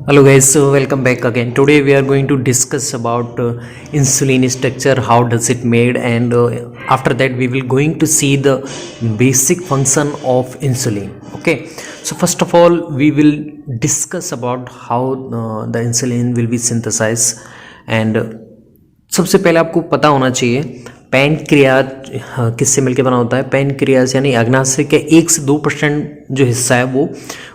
Hello guys, so welcome back again. Today we are going to discuss about insulin structure, how does it made, and after that we will going to see the basic function of insulin. Okay, so first of all we will discuss about how the insulin will be synthesized, and सबसे पहले आपको पता होना चाहिए pancreas किससे मिलकर बना होता है। पैनक्रियाज यानी अग्नाशय के 1 से 2% जो हिस्सा है वो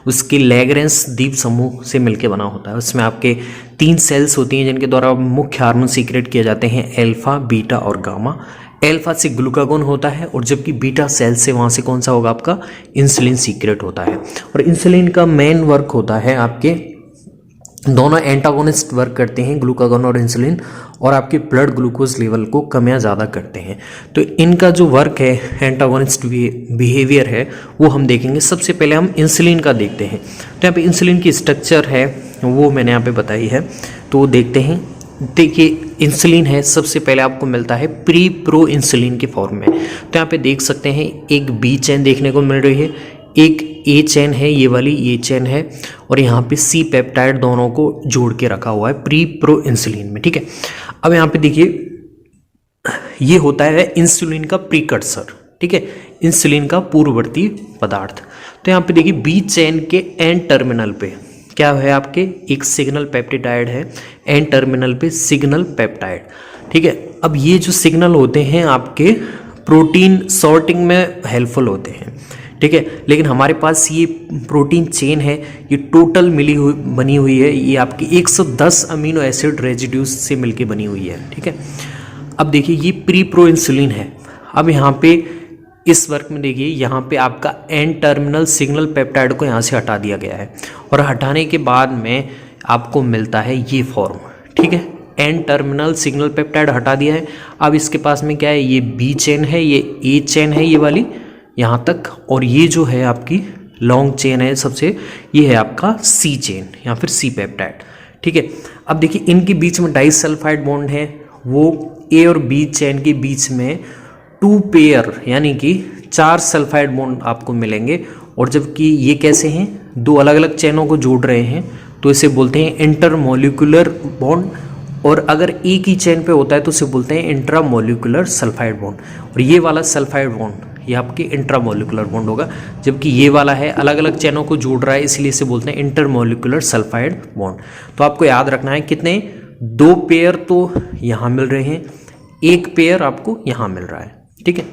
उसकी लैग्रेंस द्वीप समूह से मिलकर बना होता है। उसमें आपके 3 सेल्स होती हैं जिनके द्वारा मुख्य हार्मोन सीक्रेट किए जाते हैं, अल्फा, बीटा और गामा। अल्फा से ग्लूकागोन होता है और जबकि बीटा सेल से वहाँ से कौन सा होगा, आपका इंसुलिन सीक्रेट होता है। और इंसुलिन का मेन वर्क होता है, आपके दोनों एंटागोनिस्ट वर्क करते हैं, ग्लूकागोन और इंसुलिन, और आपके ब्लड ग्लूकोज लेवल को कम या ज़्यादा करते हैं। तो इनका जो वर्क है, एंटागोनिस्ट बिहेवियर है, वो हम देखेंगे। सबसे पहले हम इंसुलिन का देखते हैं। तो यहाँ पे इंसुलिन की स्ट्रक्चर है वो मैंने यहाँ पे बताई है, तो देखते हैं। देखिए इंसुलिन है, सबसे पहले आपको मिलता है प्री प्रो इंसुलिन के फॉर्म में। तो यहाँ पे देख सकते हैं एक बी चेन देखने को मिल रही है, एक ए चेन है, ये वाली ए चेन है, और यहाँ पे सी पेप्टाइड दोनों को जोड़ के रखा हुआ है प्री प्रो इंसुलिन में। ठीक है, अब यहाँ पे देखिए ये होता है इंसुलिन का प्रीकर्सर। ठीक है, इंसुलिन का पूर्ववर्ती पदार्थ। तो यहाँ पे देखिए बी चेन के एंड टर्मिनल पे क्या है, आपके एक सिग्नल पेप्टिडाइड है, एंड टर्मिनल पे सिग्नल पेप्टाइड। ठीक है, अब ये जो सिग्नल होते हैं आपके प्रोटीन सॉर्टिंग में हेल्पफुल होते हैं। ठीक है, लेकिन हमारे पास ये प्रोटीन चेन है, ये टोटल बनी हुई है, ये आपकी 110 अमीनो एसिड रेजिड्यूज से मिलके बनी हुई है। ठीक है, अब देखिए ये प्री प्रो इंसुलिन है। अब यहाँ पे इस वर्क में देखिए यहाँ पे आपका एंड टर्मिनल सिग्नल पेप्टाइड को यहाँ से हटा दिया गया है, और हटाने के बाद में आपको मिलता है ये फॉर्म। ठीक है, एंड टर्मिनल सिग्नल पेप्टाइड हटा दिया है। अब इसके पास में क्या है, ये बी चेन है, ये ए चेन है, ये वाली यहाँ तक, और ये जो है आपकी लॉन्ग चेन है सबसे, ये है आपका सी चेन या फिर सी पेप्टाइड। ठीक है, अब देखिए इनके बीच में डाइसल्फाइड बॉन्ड है, वो ए और बी चेन के बीच में 2 पेयर यानी कि 4 सल्फाइड बॉन्ड आपको मिलेंगे। और जबकि ये कैसे हैं, 2 अलग अलग चेनों को जोड़ रहे हैं, तो इसे बोलते हैं इंटरमोलिकुलर बॉन्ड। और अगर एक ही चेन पे होता है तो उसे बोलते हैं इंट्रामोलिकुलर सल्फाइड बॉन्ड। और ये वाला सल्फाइड बॉन्ड ये आपके इंट्रामोलिकुलर बॉन्ड होगा, जबकि ये वाला है अलग अलग चेनों को जोड़ रहा है, इसलिए इसे बोलते हैं इंटरमोलिकुलर सल्फाइड बॉन्ड। तो आपको याद रखना है कितने, 2 पेयर तो यहाँ मिल रहे हैं, 1 पेयर आपको यहाँ मिल रहा है। ठीक है,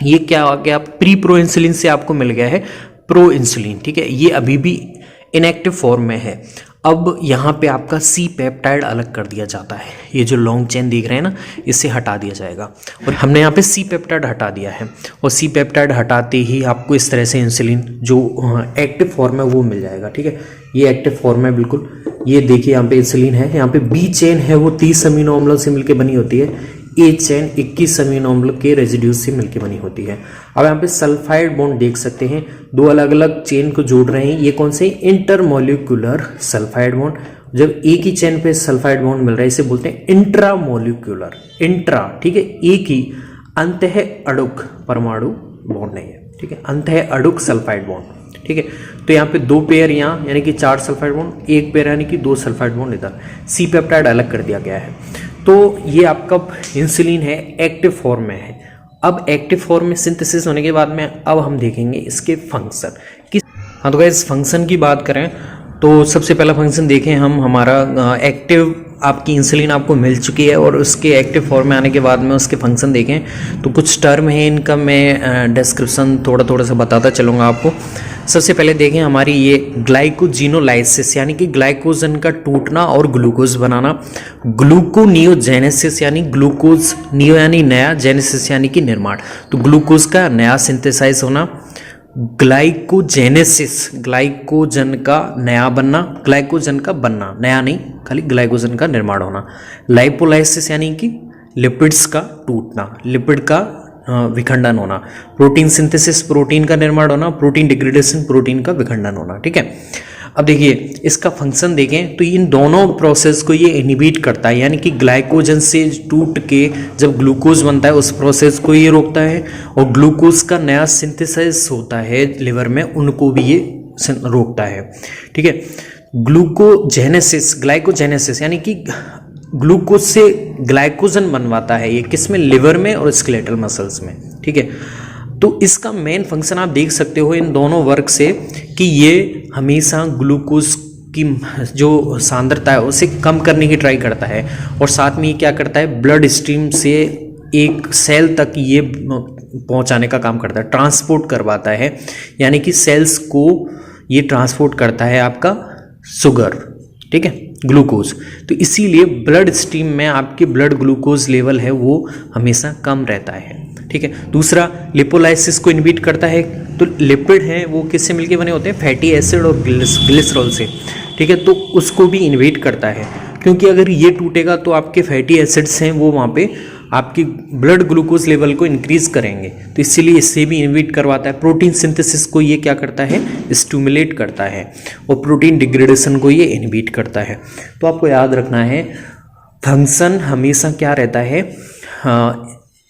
ये क्या आ गया, प्री प्रो इंसुलिन से आपको मिल गया है प्रो इंसुलिन। ठीक है, ये अभी भी इनएक्टिव फॉर्म में है। अब यहाँ पे आपका सी पेप्टाइड अलग कर दिया जाता है, ये जो लॉन्ग चेन देख रहे हैं ना, इसे हटा दिया जाएगा। और हमने यहाँ पे सी पेप्टाइड हटा दिया है, और सी पेप्टाइड हटाते ही आपको इस तरह से इंसुलिन जो एक्टिव फॉर्म है वो मिल जाएगा। ठीक है, ये एक्टिव फॉर्म है बिल्कुल। ये देखिए यहाँ पे इंसुलिन है, यहाँ पे बी चेन है वो 30 अमीनो अम्लों से मिलकर बनी होती है, ए चेन 21 अमीनो अम्ल के रेजिड्यूज से मिलकर बनी होती है। अब यहाँ पे सल्फाइड बॉन्ड देख सकते हैं, 2 अलग अलग चेन को जोड़ रहे हैं, ये कौन से, इंटरमोलिकुलर सल्फाइड बॉन्ड। जब एक ही चेन पे सल्फाइड बॉन्ड मिल रहा है इसे बोलते हैं इंट्रामोलिकुलर, इंट्रा। ठीक है, एक ही अंत है अड़ुक परमाणु बॉन्ड नहीं है। ठीक है, अंत है अड़ुक सल्फाइड बॉन्ड। ठीक है, तो यहाँ पे 2 पेयर यहाँ यानी कि 4 सल्फाइड बॉन्ड, 1 पेयर यानी कि 2 सल्फाइड बॉन्ड इधर, सी पेप्टाइड अलग कर दिया गया है। तो ये आपका इंसुलिन है, एक्टिव फॉर्म में है। अब एक्टिव फॉर्म में सिंथेसिस होने के बाद में अब हम देखेंगे इसके फंक्शन कि हाँ, तो गाइस फंक्शन की बात करें तो सबसे पहला फंक्शन देखें हम, हमारा एक्टिव आपकी इंसुलिन आपको मिल चुकी है, और उसके एक्टिव फॉर्म में आने के बाद में उसके फंक्शन देखें तो कुछ टर्म है इनका, मैं डिस्क्रिप्शन थोड़ा सा बताता चलूँगा आपको। सबसे पहले देखें हमारी ये ग्लाइकोजिनोलाइसिस यानी कि ग्लाइकोजन का टूटना और ग्लूकोज बनाना, ग्लूकोनियोजेनेसिस यानी ग्लूकोज, नियो यानी नया, जेनेसिस यानी कि निर्माण, तो ग्लूकोज का नया सिंथेसाइज होना, ग्लाइकोजेनेसिस ग्लाइकोजन का नया बनना, ग्लाइकोजन का बनना, नया नहीं खाली ग्लाइकोजन का निर्माण होना, लाइपोलाइसिस यानी कि लिपिड्स का टूटना, लिपिड का विखंडन होना, प्रोटीन सिंथेसिस प्रोटीन का निर्माण होना, प्रोटीन डिग्रेडेशन प्रोटीन का विखंडन होना। ठीक है, अब देखिए इसका फंक्शन देखें तो इन दोनों प्रोसेस को ये इनहिबिट करता है, यानी कि ग्लाइकोजन से टूट के जब ग्लूकोज बनता है उस प्रोसेस को ये रोकता है, और ग्लूकोज का नया सिंथेसाइज होता है लिवर में, उनको भी ये रोकता है। ठीक है, ग्लूकोजेनेसिस, ग्लाइकोजेनेसिस यानी कि ग्लूकोज से ग्लाइकोजन बनवाता है। ये किस में? लिवर में और स्केलेटल मसल्स में, ठीक है। तो इसका मेन फंक्शन आप देख सकते हो इन दोनों वर्क से कि ये हमेशा ग्लूकोज की जो सांद्रता है उसे कम करने की ट्राई करता है, और साथ में ये क्या करता है, ब्लड स्ट्रीम से एक सेल तक ये पहुंचाने का काम करता है, ट्रांसपोर्ट करवाता है, यानी कि सेल्स को ये ट्रांसपोर्ट करता है आपका शुगर, ठीक है, ग्लूकोज। तो इसीलिए ब्लड स्ट्रीम में आपके ब्लड ग्लूकोज लेवल है वो हमेशा कम रहता है, ठीक है। दूसरा, लिपोलाइसिस को इनहिबिट करता है। तो लिपिड हैं वो किससे मिलके बने होते हैं? फैटी एसिड और ग्लिसरॉल से, ठीक है। तो उसको भी इनहिबिट करता है, क्योंकि अगर ये टूटेगा तो आपके फैटी एसिड्स हैं वो वहाँ पे आपकी ब्लड ग्लूकोज लेवल को इंक्रीज करेंगे, तो इसीलिए इससे भी इनहिबिट करवाता है। प्रोटीन सिंथेसिस को ये क्या करता है? स्टिमुलेट करता है, और प्रोटीन डिग्रेडेशन को ये इनहिबिट करता है। तो आपको याद रखना है फंक्शन हमेशा क्या रहता है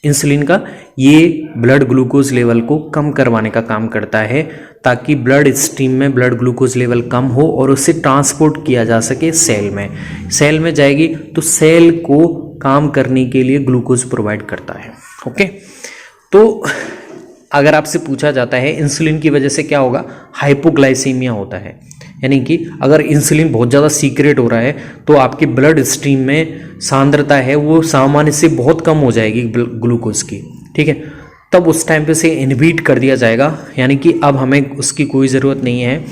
इंसुलिन का, ये ब्लड ग्लूकोज लेवल को कम करवाने का काम करता है, ताकि ब्लड स्ट्रीम में ब्लड ग्लूकोज लेवल कम हो और उसे ट्रांसपोर्ट किया जा सके सेल में। सेल में जाएगी तो सेल को काम करने के लिए ग्लूकोज प्रोवाइड करता है, ओके। तो अगर आपसे पूछा जाता है इंसुलिन की वजह से क्या होगा, हाइपोग्लाइसीमिया होता है, यानी कि अगर इंसुलिन बहुत ज़्यादा सीक्रेट हो रहा है तो आपके ब्लड स्ट्रीम में सांद्रता है वो सामान्य से बहुत कम हो जाएगी ग्लूकोज की, ठीक है। तब उस टाइम पे से इनहिबिट कर दिया जाएगा, यानी कि अब हमें उसकी कोई ज़रूरत नहीं है,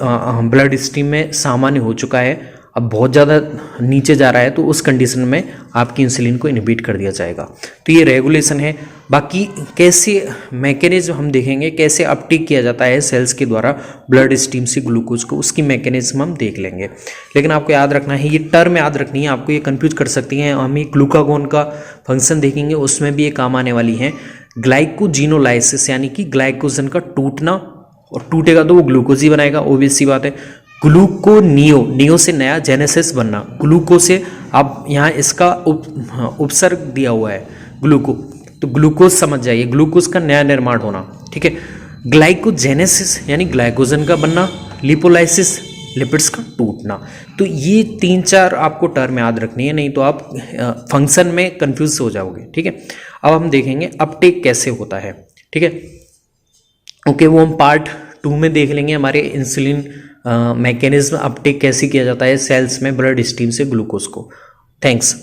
ब्लड स्ट्रीम में सामान्य हो चुका है, अब बहुत ज़्यादा नीचे जा रहा है, तो उस कंडीशन में आपकी इंसुलिन को इनहिबिट कर दिया जाएगा। तो ये रेगुलेशन है। बाकी कैसे मैकेनिज्म हम देखेंगे, कैसे अपटेक किया जाता है सेल्स के द्वारा ब्लड स्ट्रीम से ग्लूकोज को, उसकी मैकेनिज्म हम देख लेंगे। लेकिन आपको याद रखना है, ये टर्म याद रखनी है, आपको ये कंफ्यूज कर सकती हैं। हम ये ग्लूकागोन का फंक्शन देखेंगे, उसमें भी ये काम आने वाली है। ग्लाइकोजिनोलाइसिस यानी कि ग्लाइकोजन का टूटना, और टूटेगा तो वो ग्लूकोज ही बनाएगा, ऑब्वियस सी बात है। ग्लूकोनियो, नियो से नया, जेनेसिस बनना, ग्लूको से अब यहाँ इसका उपसर्ग दिया हुआ है ग्लूको, तो ग्लूकोज समझ जाइए, ग्लूकोज का नया निर्माण होना, ठीक है। ग्लाइकोजेनेसिस यानी ग्लाइकोजन का बनना, लिपोलाइसिस लिपिड्स का टूटना। तो ये 3-4 आपको टर्म याद रखनी है, नहीं तो आप फंक्शन में कंफ्यूज हो जाओगे, ठीक है। अब हम देखेंगे अपटेक कैसे होता है, ठीक है, ओके। वो हम पार्ट 2 में देख लेंगे, हमारे इंसुलिन मैकेनिज्म अपटेक कैसे किया जाता है सेल्स में ब्लड स्ट्रीम से ग्लूकोज को। थैंक्स।